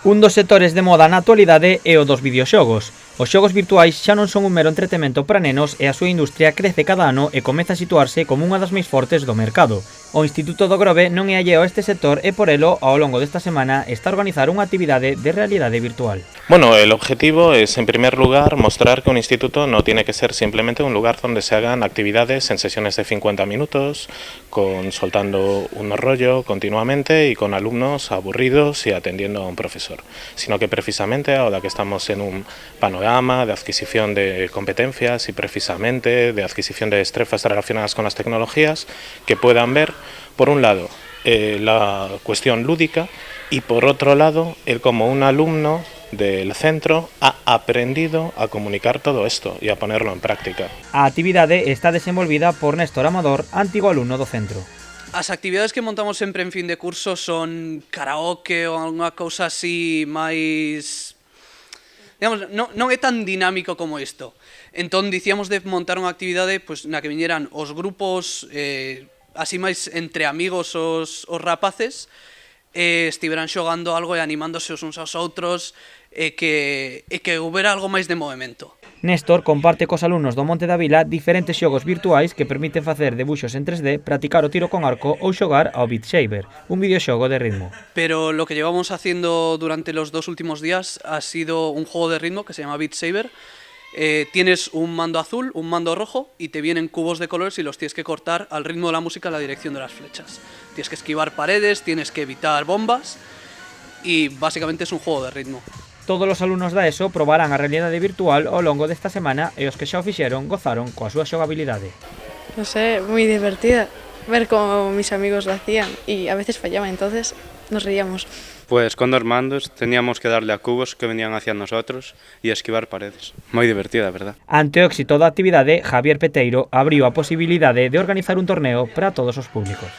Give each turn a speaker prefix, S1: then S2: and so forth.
S1: Un dos sectores de moda na actualidade é o dos videoxogos. Os xogos virtuais xa non son un mero entretemento para nenos e a súa industria crece cada ano e comeza a situarse como unha das máis fortes do mercado. O Instituto do Grove non é alleo a este sector e por elo, ao longo desta semana, está a organizar unha actividade de realidade virtual.
S2: Bueno, el objetivo es, en primer lugar, mostrar que un instituto no tiene que ser simplemente un lugar donde se hagan actividades en sesiones de 50 minutos, soltando un rollo continuamente y con alumnos aburridos y atendiendo a un profesor, sino que precisamente ahora que estamos en un panorama de adquisición de competencias y precisamente de adquisición de destrezas relacionadas con las tecnologías, que puedan ver, por un lado, la cuestión lúdica y por otro lado, el como un alumno del centro ha aprendido a comunicar todo esto e a ponerlo en práctica.
S1: A actividade está desenvolvida por Néstor Amador, antigo alumno do centro.
S3: As actividades que montamos sempre en fin de curso son karaoke ou unha cousa así máis... Digamos, non é tan dinámico como isto. Entón, dicíamos de montar unha actividade pois, na que viñeran os grupos así máis entre amigos os rapaces estiveran xogando algo e animándose os uns aos outros e que houbera algo máis de movimento.
S1: Néstor comparte cos alumnos do Monte da Vila diferentes xogos virtuais que permiten facer debuxos en 3D, practicar o tiro con arco ou xogar ao Beat Saber, un videoxogo de ritmo.
S3: Pero lo que llevamos haciendo durante los 2 últimos días ha sido un juego de ritmo que se llama Beat Saber. Tienes un mando azul, un mando rojo y te vienen cubos de colores y los tienes que cortar al ritmo de la música en la dirección de las flechas. Tienes que esquivar paredes, tienes que evitar bombas y básicamente es un juego de ritmo.
S1: Todos os alumnos da ESO probarán a realidade virtual ao longo desta semana e os que xa o fixeron gozaron coa súa xogabilidade.
S4: No sé, muy divertida. Ver cómo mis amigos lo hacían y a veces fallaban, entonces nos reíamos.
S5: Pues con 2 mandos teníamos que darle a cubos que venían hacia nosotros y esquivar paredes. Moi divertida, verdad?
S1: Ante o éxito da actividade, Javier Peteiro abriu a posibilidade de organizar un torneo para todos os públicos.